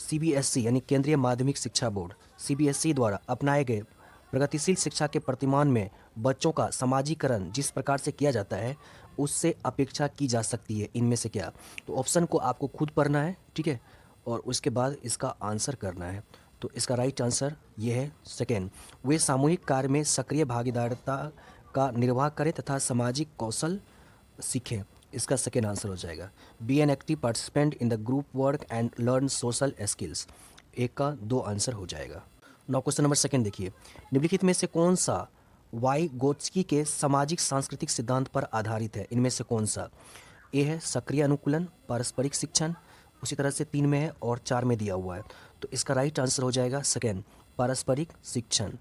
CBSE यानी केंद्रीय माध्यमिक शिक्षा बोर्ड सीबीएसई द्वारा अपनाए गए प्रगतिशील शिक्षा के प्रतिमान में बच्चों का समाजीकरण जिस प्रकार से किया जाता है उससे अपेक्षा की जा सकती है इनमें से क्या। तो ऑप्शन को आपको खुद पढ़ना है, ठीक है, और उसके बाद इसका आंसर करना है। तो इसका राइट आंसर ये है सेकेंड, वे सामूहिक कार्य में सक्रिय भागीदारिता का निर्वाह करें तथा सामाजिक कौशल सीखें। इसका सेकेंड आंसर हो जाएगा be an active participant in the group work and learn social skills. एक का दो आंसर हो जाएगा। नाउ क्वेश्चन नंबर सेकेंड देखिए, निम्नलिखित में से कौन सा वाई गोत्स्की के सामाजिक सांस्कृतिक सिद्धांत पर आधारित है। इनमें से कौन सा। ए है सक्रिय अनुकूलन, पारस्परिक शिक्षण, उसी तरह से 3 में है और 4 में दिया हुआ है। तो इसका राइट आंसर हो जाएगा सेकेंड, पारस्परिक शिक्षण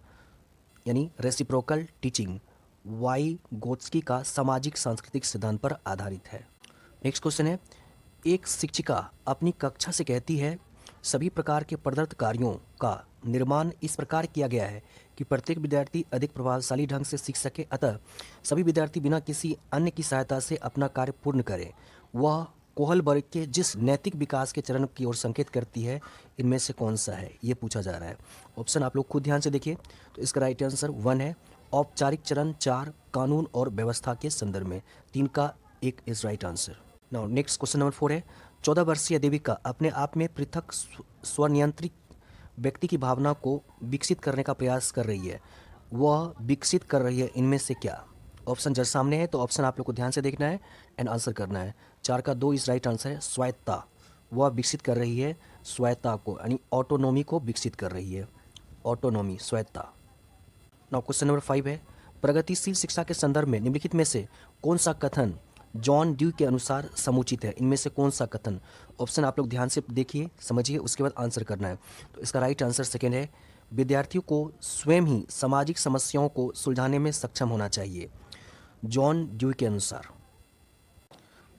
यानी रेसिप्रोकल टीचिंग वाई गोत्स्की का सामाजिक सांस्कृतिक सिद्धांत पर आधारित है। नेक्स्ट क्वेश्चन है, एक शिक्षिका अपनी कक्षा से कहती है सभी प्रकार के प्रदत्त कार्यों का निर्माण इस प्रकार किया गया है कि प्रत्येक विद्यार्थी अधिक प्रभावशाली ढंग से सीख सके, अतः सभी विद्यार्थी बिना किसी अन्य की सहायता से अपना कार्य पूर्ण करें। वह कोहलबर्ग के जिस नैतिक विकास के चरण की ओर संकेत करती है इनमें से कौन सा है, ये पूछा जा रहा है। ऑप्शन आप लोग खुद ध्यान से देखिए। तो इसका राइट आंसर 1 है औपचारिक चरण, 4 कानून और व्यवस्था के संदर्भ में, 3 का 1 is right answer. Now next question number 4 है, 14 वर्षीय देविका अपने आप में पृथक स्वनियंत्रित व्यक्ति की भावना को विकसित करने का प्रयास कर रही है। वह विकसित कर रही है इनमें से क्या। ऑप्शन जस्ट सामने है तो ऑप्शन आप लोग को ध्यान से देखना है एंड आंसर करना है। 4 का 2 इस राइट आंसर है स्वायत्ता। वह विकसित कर रही है स्वायत्ता को यानी ऑटोनॉमी को विकसित कर रही है, ऑटोनॉमी स्वायत्ता। नाउ क्वेश्चन नंबर 5 है, प्रगतिशील शिक्षा के संदर्भ में निम्नलिखित में से कौन सा कथन जॉन ड्यू के अनुसार समुचित है। इनमें से कौन सा कथन। ऑप्शन आप लोग ध्यान से देखिए, समझिए, उसके बाद आंसर करना है। तो इसका राइट आंसर सेकेंड है विद्यार्थियों को स्वयं ही सामाजिक समस्याओं को सुलझाने में सक्षम होना चाहिए, जॉन ड्यू के अनुसार।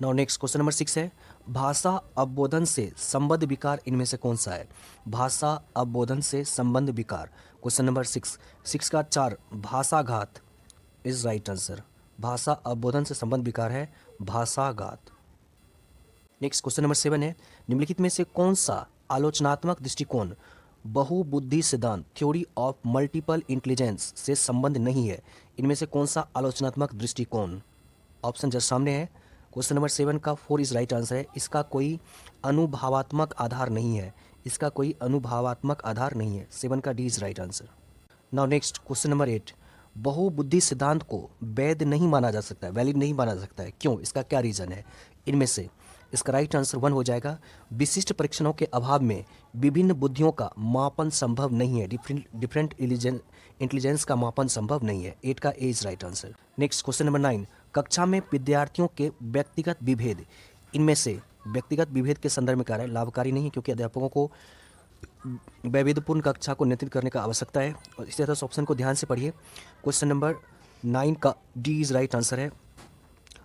नाउ नेक्स्ट क्वेश्चन नंबर 6 है, भाषा अवबोधन से संबद्ध विकार इनमें से कौन सा है। भाषा अवबोधन से संबंध विकार, क्वेश्चन नंबर 6 का 4 भाषाघात इज राइट आंसर। भाषा अवबोधन से संबंध विकार है भाषाघात। नेक्स्ट क्वेश्चन नंबर 7 है, निम्नलिखित में से कौन सा आलोचनात्मक दृष्टिकोण बहुबुद्धि सिद्धांत थ्योरी ऑफ मल्टीपल इंटेलिजेंस से संबंध नहीं है। इनमें से कौन सा आलोचनात्मक दृष्टिकोण। ऑप्शन जस्ट सामने है। क्वेश्चन नंबर 7 का 4 इज राइट आंसर है। इसका कोई अनुभवात्मक आधार नहीं है, इसका कोई अनुभवात्मक आधार नहीं है। 7 का D is right answer. Now next question number 8, बहुबुद्धि सिद्धांत को वैध नहीं माना जा सकता है, वैलिड नहीं माना जा सकता है, क्यों, इसका क्या रीजन है। इनमें से इसका राइट आंसर 1 हो जाएगा विशिष्ट परीक्षणों के अभाव में विभिन्न बुद्धियों का मापन संभव नहीं है, डिफरेंट इंटेलिजेंस का मापन संभव नहीं है। 8 का A is right answer. Next question number 9, कक्षा में विद्यार्थियों के व्यक्तिगत विभेद इनमें से व्यक्तिगत विभेद के संदर्भ में कार्य लाभकारी नहीं है क्योंकि अध्यापकों को वैविध्यपूर्ण कक्षा को नियंत्रित करने का आवश्यकता है। और इसी तरह से ऑप्शन को ध्यान से पढ़िए। क्वेश्चन नंबर 9 का डी इज राइट आंसर है,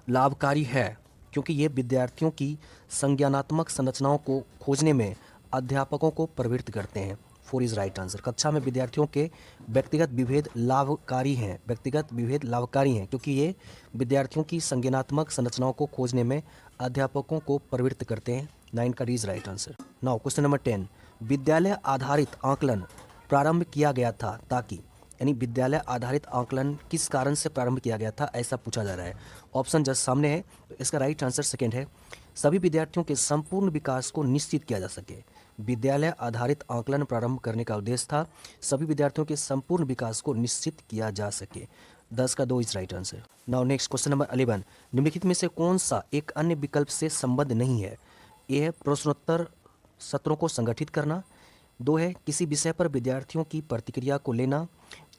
लाभकारी है क्योंकि ये विद्यार्थियों की संज्ञानात्मक संरचनाओं को खोजने में अध्यापकों को प्रवृत्त करते हैं। 4 इज राइट आंसर। कक्षा में विद्यार्थियों के व्यक्तिगत विभेद लाभकारी हैं, व्यक्तिगत विभेद लाभकारी हैं क्योंकि ये विद्यार्थियों की संज्ञानात्मक संरचनाओं को खोजने में अध्यापकों को प्रवृत्त करते हैं। 9 का D is right answer. Now question number 10, विद्यालय आधारित आकलन प्रारंभ किया गया था ताकि, यानी विद्यालय आधारित आकलन किस कारण से प्रारंभ किया गया था ऐसा पूछा जा रहा है। ऑप्शन जस्ट सामने है तो इसका राइट आंसर सेकेंड है सभी विद्यार्थियों के संपूर्ण विकास को निश्चित किया जा सके। विद्यालय आधारित आकलन प्रारंभ करने का उद्देश्य था सभी विद्यार्थियों के संपूर्ण विकास को निश्चित किया जा सके। 10 का 2 is right answer. Now next question number 11, निम्नलिखित में से कौन सा एक अन्य विकल्प से संबद्ध नहीं है। ए है प्रश्नोत्तर सत्रों को संगठित करना, 2 है किसी विषय पर विद्यार्थियों की प्रतिक्रिया को लेना,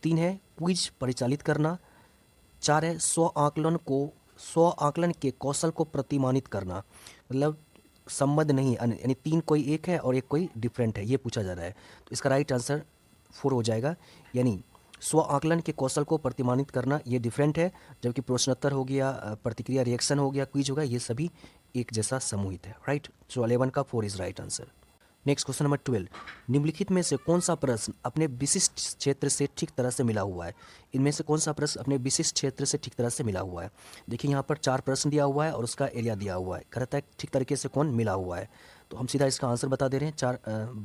3 है क्विज परिचालित करना, 4 है स्व आकलन के कौशल को प्रतिमानित करना। मतलब संबद्ध नहीं, यानी 3 कोई एक है और एक कोई डिफरेंट है, ये पूछा जा रहा है। तो इसका राइट आंसर 4 हो जाएगा, यानी स्व आकलन के कौशल को प्रतिमानित करना ये डिफरेंट है, जबकि प्रश्नोत्तर हो गया, प्रतिक्रिया रिएक्शन हो गया, क्विज हो गया, ये सभी एक जैसा समूहित है। राइट, सो 11 का 4 is right answer. Next question number 12, निम्नलिखित में से कौन सा प्रश्न अपने विशिष्ट क्षेत्र से ठीक तरह से मिला हुआ है। इनमें से कौन सा प्रश्न अपने विशिष्ट क्षेत्र से ठीक तरह से मिला हुआ है। देखिए यहाँ पर 4 प्रश्न दिया हुआ है और उसका एरिया दिया हुआ है, कहता है ठीक तरीके से कौन मिला हुआ है। तो हम सीधा इसका आंसर बता दे रहे हैं।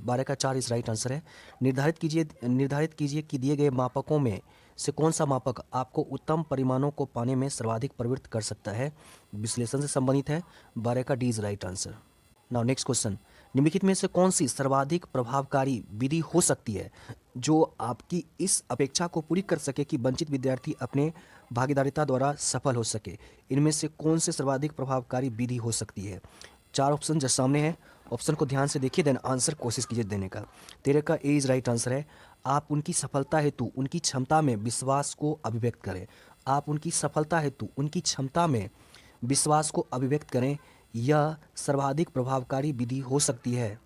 12 का 4 इस राइट आंसर है। निर्धारित कीजिए कि दिए गए मापकों में से कौन सा मापक आपको उत्तम परिमाणों को पाने में सर्वाधिक प्रवृत्त कर सकता है। विश्लेषण से संबंधित है। 12 का D is right answer. Now next question, निम्नलिखित में से कौन सी सर्वाधिक प्रभावकारी विधि हो सकती है जो आपकी इस अपेक्षा को पूरी कर सके कि वंचित विद्यार्थी अपने भागीदारिता द्वारा सफल हो सके। इनमें से कौन से सर्वाधिक प्रभावकारी विधि हो सकती है। 4 ऑप्शन जस्ट सामने हैं। ऑप्शन को ध्यान से देखिए, देन आंसर कोशिश कीजिए देने का। 13 का ए इज राइट आंसर है। आप उनकी सफलता हेतु उनकी क्षमता में विश्वास को अभिव्यक्त करें। आप उनकी सफलता हेतु उनकी क्षमता में विश्वास को अभिव्यक्त करें। यह सर्वाधिक प्रभावकारी विधि हो सकती है।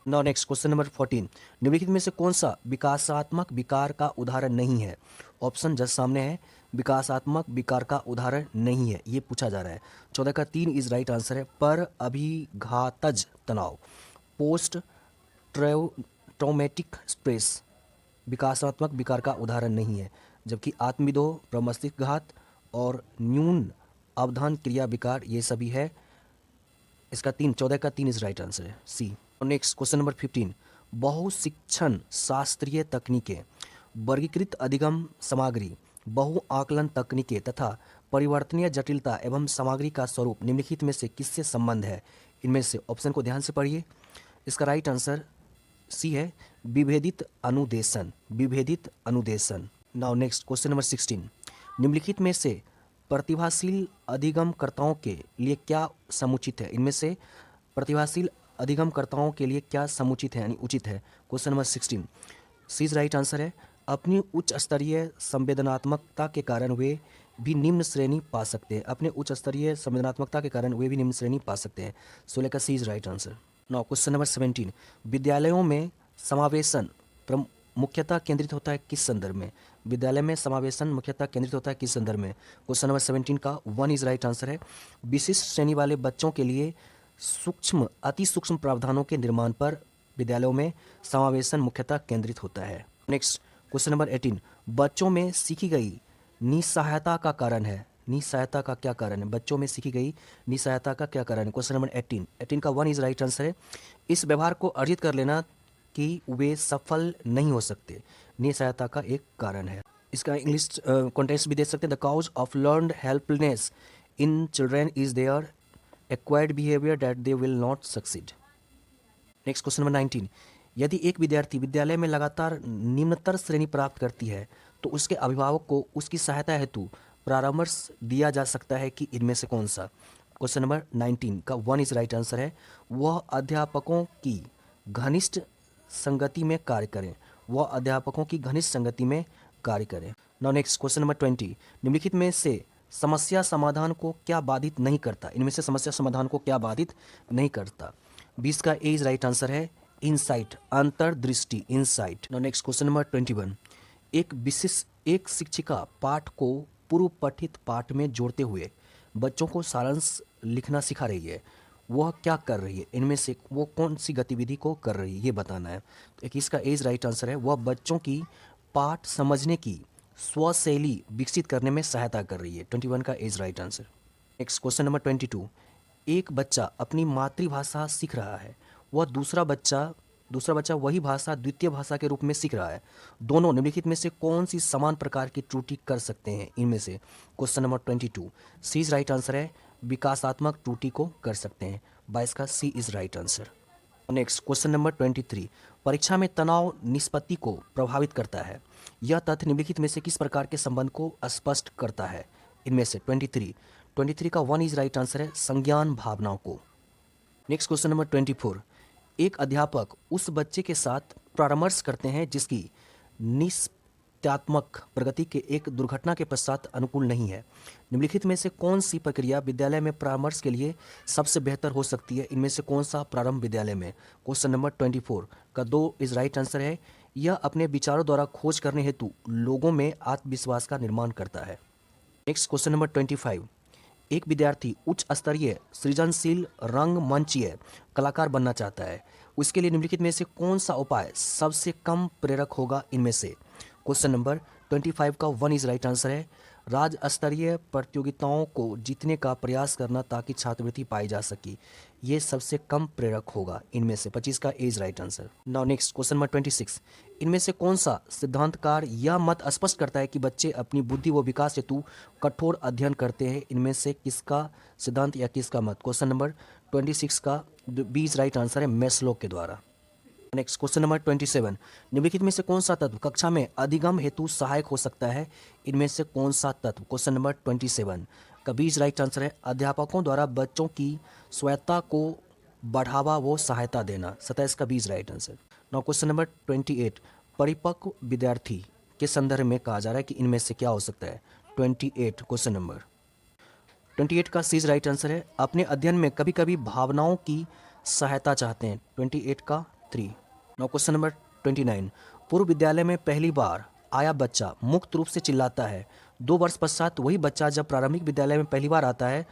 नाउ नेक्स्ट क्वेश्चन नंबर 14, निम्नलिखित में से कौन सा विकासात्मक विकार का उदाहरण नहीं है। ऑप्शन जस्ट सामने है। विकासात्मक विकार का उदाहरण नहीं है, ये पूछा जा रहा है। 14 का 3 इज राइट आंसर है। पर अभिघातज तनाव, पोस्ट ट्रॉमेटिक स्ट्रेस विकासात्मक विकार का उदाहरण नहीं है, जबकि आत्मविद्रोह, प्रमस्तिष्कघात और न्यून अवधान क्रिया विकार ये सभी है। इसका 14 का 3 इज राइट आंसर है, सी। नेक्स्ट क्वेश्चन नंबर 15, बहुशिक्षण शास्त्रीय तकनीकें, वर्गीकृत अधिगम सामग्री, बहु आकलन तकनीकें तथा परिवर्तनीय जटिलता एवं सामग्री का स्वरूप निम्नलिखित में से किससे संबंध है। इनमें से ऑप्शन को ध्यान से पढ़िए। इसका राइट आंसर सी है, विभेदित अनुदेशन। विभेदित अनुदेशन। नाउ नेक्स्ट क्वेश्चन नंबर 16, निम्नलिखित में से प्रतिभाशील अधिगमकर्ताओं के लिए क्या समुचित है। इनमें से प्रतिभाशील अधिगमकर्ताओं के लिए क्या समुचित है यानी उचित है। Question number 16 C is right answer है। अपनी उच्च स्तरीय संवेदनात्मकता के कारण वे भी निम्न श्रेणी पा सकते हैं। अपने उच्च स्तरीय संवेदनात्मकता के कारण वे भी निम्न श्रेणी पा सकते हैं। 16 का C is right answer. Now question number 17, विद्यालयों में समावेशन मुख्यतः केंद्रित होता है किस संदर्भ में। विद्यालय में समावेशन मुख्यतः केंद्रित होता है किस संदर्भ में। क्वेश्चन नंबर 17 का 1 इज राइट आंसर है। विशिष्ट श्रेणी वाले बच्चों के लिए सूक्ष्म अति सूक्ष्म प्रावधानों के निर्माण पर विद्यालयों में समावेशन मुख्यतः केंद्रित होता है। नेक्स्ट क्वेश्चन नंबर 18, बच्चों में सीखी गई निस्सहायता का कारण है। निस्सहायता का क्या कारण है। बच्चों में सीखी गई निस्सहायता का क्या कारण है। क्वेश्चन नंबर 18 का 1 इज राइट आंसर है। इस व्यवहार को अर्जित कर लेना कि वे सफल नहीं हो सकते, निस्सहायता का एक कारण है। इसका इंग्लिश कॉन्टेक्स्ट भी दे सकते हैं। The cause of learned helplessness in children is their acquired behaviour that they will not succeed. Next question number 19, यदि एक विद्यार्थी विद्यालय में लगातार निम्नतर श्रेणी प्राप्त करती है तो उसके अभिभावक को उसकी सहायता हेतु परामर्श दिया जा सकता है कि इनमें से कौन सा। क्वेश्चन नंबर 19 का 1 इज राइट आंसर है। वह अध्यापकों की घनिष्ठ संगति में कार्य करें। वह अध्यापकों की घनिष्ठ संगति में कार्य करें। नाउ नेक्स्ट क्वेश्चन नंबर 20, निम्नलिखित में से समस्या समाधान को क्या बाधित नहीं करता। इनमें से समस्या समाधान को क्या बाधित नहीं करता। 20 का ए इज राइट आंसर है। इनसाइट, अंतर्दृष्टि, insight. Now next question number 21, एक शिक्षिका पाठ को पूर्व पठित पाठ में जोड़ते हुए बच्चों को सारांश लिखना सिखा रही है। वह क्या कर रही है। इनमें से वो कौन सी गतिविधि को कर रही है ये बताना है। 21 का ए इज राइट आंसर है। वह बच्चों की पाठ समझने की स्वशैली विकसित करने में सहायता कर रही है। 21 का is right answer. Next question number 22, एक बच्चा अपनी मातृभाषा सीख रहा है। वह दूसरा बच्चा वही भाषा द्वितीय भाषा के रूप में सीख रहा है। दोनों निम्नलिखित में से कौन सी समान प्रकार की त्रुटि कर सकते हैं। इनमें से question number 22 C is right answer है। विकासात्मक त्रुटि को कर सकते हैं। 22 का C is right answer. Next question number 23, परीक्षा में तनाव निष्पत्ति को प्रभावित करता है। यह तथ्य निम्नलिखित में से किस प्रकार के संबंध को स्पष्ट करता है। इनमें से 23 का 1 इज राइट आंसर है। संज्ञान भावनाओं को। नेक्स्ट क्वेश्चन नंबर 24, एक अध्यापक उस बच्चे के साथ परामर्श करते हैं जिसकी निश्चयात्मक प्रगति के एक दुर्घटना के पश्चात अनुकूल नहीं है। निम्नलिखित में से कौन सी प्रक्रिया विद्यालय में परामर्श के लिए सबसे बेहतर हो सकती है। इनमें से कौन सा प्रारंभ विद्यालय में। क्वेश्चन नंबर 24 का 2 इज राइट आंसर है। यह अपने विचारों द्वारा खोज करने हेतु लोगों में आत्मविश्वास का निर्माण करता है। नेक्स्ट क्वेश्चन नंबर 25, एक विद्यार्थी उच्च स्तरीय सृजनशील रंगमंचीय कलाकार बनना चाहता है। उसके लिए निम्नलिखित में से कौन सा उपाय सबसे कम प्रेरक होगा। इनमें से क्वेश्चन नंबर 25 का 1 इज राइट आंसर है। राज्य स्तरीय प्रतियोगिताओं को जीतने का प्रयास करना ताकि छात्रवृत्ति पाई जा सके। ये सबसे कम प्रेरक होगा इनमें से। 25 का is right answer. Now next question number 26। इनमें से कौन सा सिद्धांतकार यह मत स्पष्ट करता है कि बच्चे अपनी बुद्धि व विकास हेतु कठोर अध्ययन करते हैं? इनमें से किसका सिद्धांत या किसका मत? क्वेश्चन नंबर 26 का बी इज राइट आंसर है मैस्लो के द्वारा। Next question number 27। निम्नलिखित में से कौन सा तत्व कक्षा में अधिगम हेतु सहायक हो सकता है? इनमें से कौन सा तत्व? क्वेश्चन नंबर 27 का बीज राइट आंसर है अध्यापकों द्वारा बच्चों की स्वायत्तता को बढ़ावा व सहायता देना। 27 का बीज right answer. Now question number 28। परिपक्व विद्यार्थी के संदर्भ में कहा जा रहा है कि इनमें से क्या हो सकता है? 28 क्वेश्चन नंबर 28 का सीज राइट आंसर है अपने अध्ययन में कभी कभी भावनाओं की सहायता चाहते हैं। 28 का 3। Now question number 29। पूर्व विद्यालय में पहली बार आया बच्चा मुक्त रूप से चिल्लाता है। 2 वर्ष पश्चात वही बच्चा जब प्रारंभिक विद्यालय में पहली बार आता है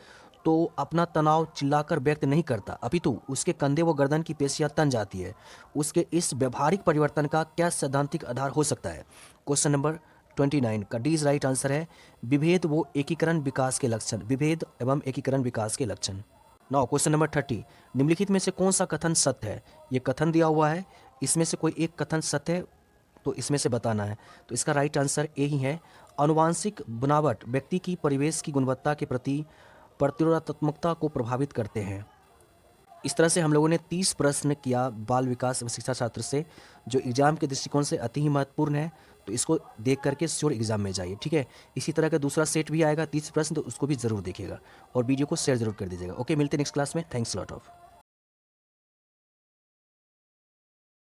तो अपना तनाव चिल्लाकर व्यक्त नहीं करता, अपितु उसके कंधे व गर्दन की पेशियां तन जाती है। उसके इस व्यवहारिक परिवर्तन का क्या सैद्धांतिक आधार हो सकता है? क्वेश्चन नंबर 29 का डी राइट आंसर है विभेद व एकीकरण विकास के लक्षण। विभेद एवं एकीकरण विकास के लक्षण। Now question number 30। निम्नलिखित में से कौन सा कथन सत्य है? ये कथन दिया हुआ है, इसमें से कोई एक कथन सत्य है तो इसमें से बताना है। तो इसका राइट आंसर ए ही है। आनुवांशिक बनावट व्यक्ति की परिवेश की गुणवत्ता के प्रति प्रतिरोधात्मकता को प्रभावित करते हैं। इस तरह से हम लोगों ने 30 प्रश्न किया बाल विकास एवं शिक्षा छात्र से, जो एग्जाम के दृष्टिकोण से अति ही महत्वपूर्ण है। तो इसको देख करके श्योर एग्जाम में जाइए, ठीक है। इसी तरह का दूसरा सेट भी आएगा 30 प्रश्न, तो उसको भी जरूर देखिएगा और वीडियो को शेयर जरूर कर दीजिएगा। ओके, मिलते हैं नेक्स्ट क्लास में। Thanks lot of.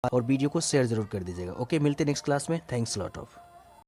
और वीडियो को शेयर जरूर कर दीजिएगा। ओके, मिलते हैं नेक्स्ट क्लास में। Thanks lot of.